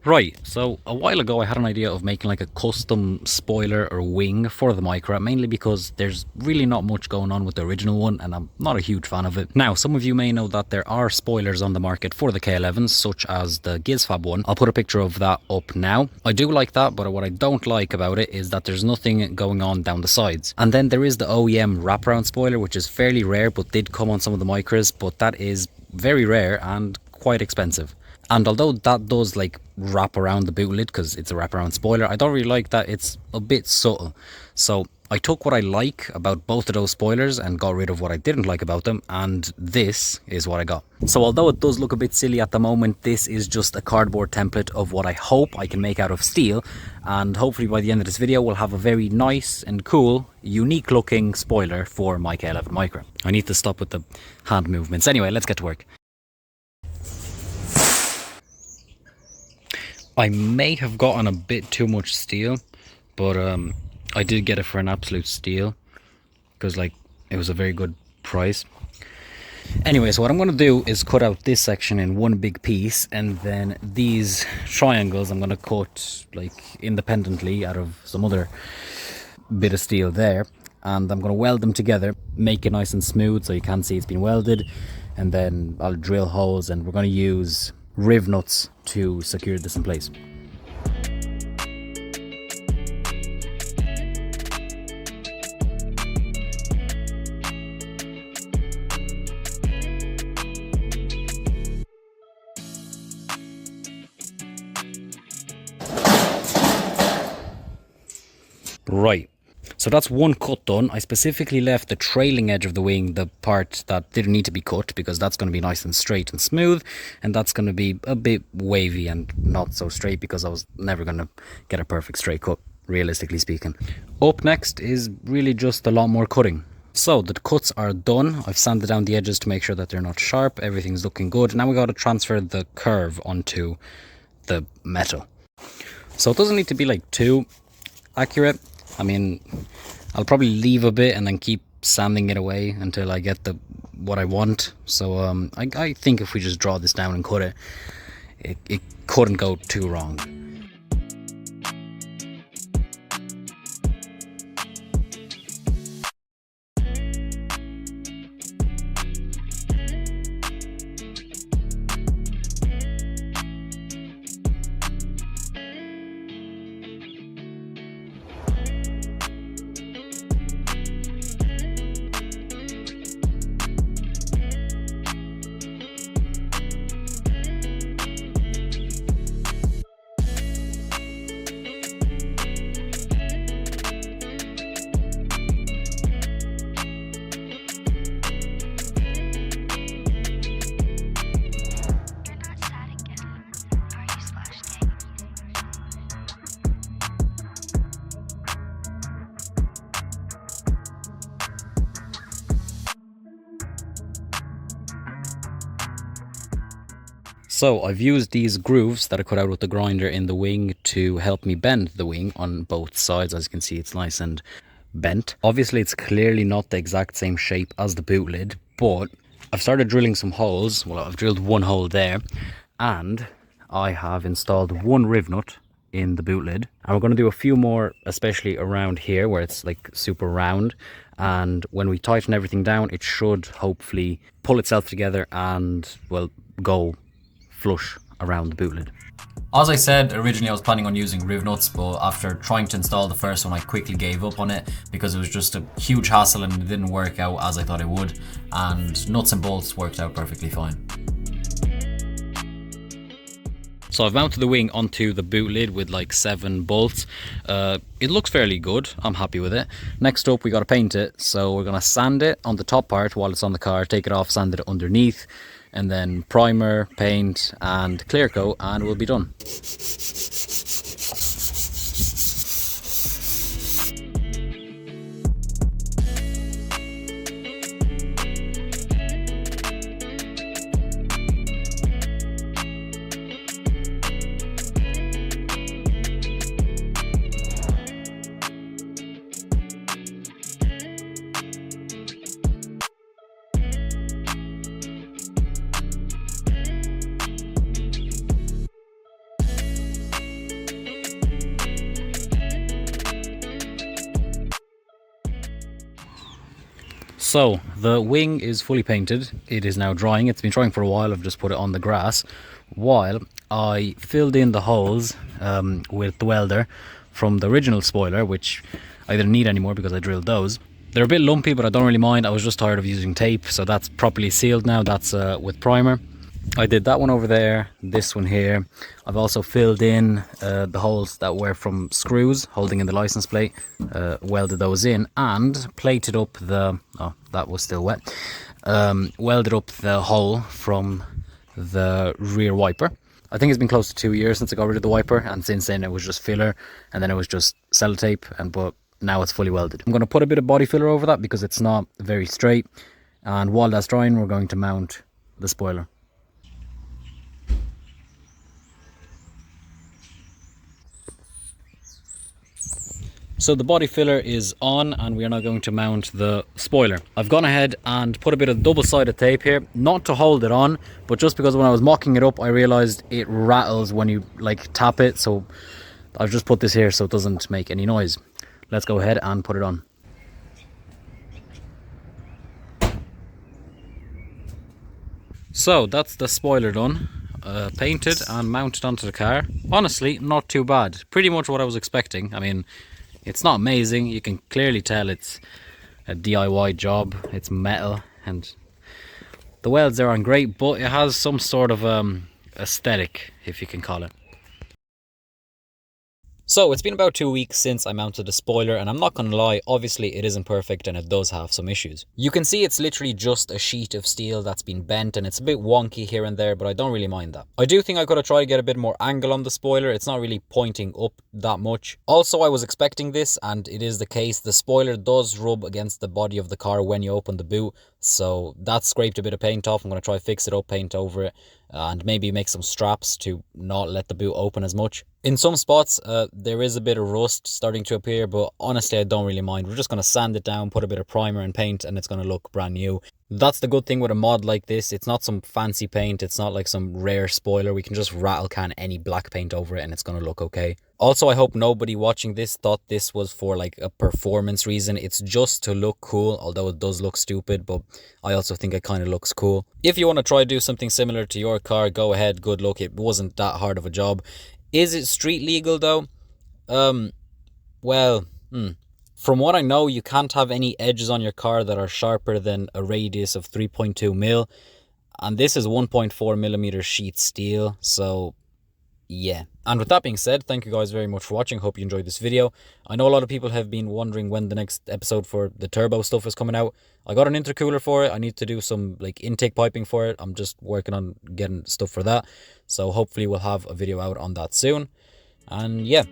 Right, so a while ago I had an idea of making like a custom spoiler or wing for the Micra, mainly because there's really not much going on with the original one and I'm not a huge fan of it. Now, some of you may know that there are spoilers on the market for the K11s, such as the Gizfab one. I'll put a picture of that up now. I do like that, but what I don't like about it is that there's nothing going on down the sides. And then there is the OEM wraparound spoiler, which is fairly rare, but did come on some of the Micras, but that is very rare and quite expensive. And although that does like wrap around the boot lid because it's a wraparound spoiler, I don't really like that. It's a bit subtle. So I took what I like about both of those spoilers and got rid of what I didn't like about them, and this is what I got. So although it does look a bit silly at the moment, this is just a cardboard template of what I hope I can make out of steel, and hopefully by the end of this video we'll have a very nice and cool, unique looking spoiler for my K11 Micra. I need to stop with the hand movements. Anyway, let's get to work. I may have gotten a bit too much steel, but I did get it for an absolute steal because like it was a very good price. Anyway, so what I'm going to do is cut out this section in one big piece, and then these triangles I'm going to cut like independently out of some other bit of steel there, and I'm going to weld them together, make it nice and smooth so you can see it's been welded, and then I'll drill holes and we're going to use riv nuts to secure this in place. Right, so that's one cut done. I specifically left the trailing edge of the wing, the part that didn't need to be cut, because that's going to be nice and straight and smooth, and that's going to be a bit wavy and not so straight because I was never going to get a perfect straight cut, realistically speaking. Up next is really just a lot more cutting. So the cuts are done. I've sanded down the edges to make sure that they're not sharp. Everything's looking good. Now we got to transfer the curve onto the metal. So it doesn't need to be like too accurate. I mean, I'll probably leave a bit and then keep sanding it away until I get what I want. So I think if we just draw this down and cut it, it couldn't go too wrong. So I've used these grooves that I cut out with the grinder in the wing to help me bend the wing on both sides. As you can see, it's nice and bent. Obviously, it's clearly not the exact same shape as the boot lid, but I've started drilling some holes. Well, I've drilled one hole there, and I have installed one riv nut in the boot lid. And we're going to do a few more, especially around here where it's like super round. And when we tighten everything down, it should hopefully pull itself together and, well, go flush around the boot lid. As I said, originally I was planning on using riv nuts, but after trying to install the first one, I quickly gave up on it because it was just a huge hassle and it didn't work out as I thought it would, and nuts and bolts worked out perfectly fine. So I've mounted the wing onto the boot lid with like 7 bolts. It looks fairly good. I'm happy with it. Next up, we got to paint it. So we're going to sand it on the top part while it's on the car, take it off, sand it underneath, and then primer, paint and clear coat, and we'll be done. So the wing is fully painted. It is now drying. It's been drying for a while. I've just put it on the grass while I filled in the holes with the welder from the original spoiler, which I didn't need anymore because I drilled those. They're a bit lumpy, but I don't really mind. I was just tired of using tape, so that's properly sealed now. That's with primer. I did that one over there, this one here. I've also filled in the holes that were from screws holding in the license plate, welded those in and plated up the, oh, that was still wet, welded up the hole from the rear wiper. I think it's been close to 2 years since I got rid of the wiper, and since then it was just filler, and then it was just sellotape, but now it's fully welded. I'm going to put a bit of body filler over that because it's not very straight, and while that's drying we're going to mount the spoiler. So the body filler is on and we are now going to mount the spoiler. I've gone ahead and put a bit of double-sided tape here, not to hold it on, but just because when I was mocking it up I realized it rattles when you like tap it, so I've just put this here so it doesn't make any noise. Let's go ahead and put it on. So that's the spoiler done, painted and mounted onto the car. Honestly, not too bad. Pretty much what I was expecting. I mean, it's not amazing. You can clearly tell it's a DIY job. It's metal and the welds there aren't great, but it has some sort of aesthetic, if you can call it. So it's been about 2 weeks since I mounted the spoiler, and I'm not gonna lie, obviously it isn't perfect and it does have some issues. You can see it's literally just a sheet of steel that's been bent and it's a bit wonky here and there, but I don't really mind that. I do think I could have tried to get a bit more angle on the spoiler. It's not really pointing up that much. Also, I was expecting this, and it is the case. The spoiler does rub against the body of the car when you open the boot, so that scraped a bit of paint off. I'm gonna try fix it up, paint over it, and maybe make some straps to not let the boot open as much. In some spots there is a bit of rust starting to appear, but honestly I don't really mind. We're just going to sand it down, put a bit of primer and paint, and it's going to look brand new. That's the good thing with a mod like this. It's not some fancy paint. It's not like some rare spoiler. We can just rattle can any black paint over it and it's going to look okay. Also, I hope nobody watching this thought this was for like a performance reason. It's just to look cool, although it does look stupid, but I also think it kind of looks cool. If you want to try to do something similar to your car, go ahead, good luck. It wasn't that hard of a job. Is it street legal though? Well, from what I know, you can't have any edges on your car that are sharper than a radius of 3.2 mil. And this is 1.4 millimeter sheet steel, so yeah. And with that being said, thank you guys very much for watching. Hope you enjoyed this video. I know a lot of people have been wondering when the next episode for the turbo stuff is coming out. I got an intercooler for it. I need to do some like intake piping for it. I'm just working on getting stuff for that. So hopefully we'll have a video out on that soon. And yeah.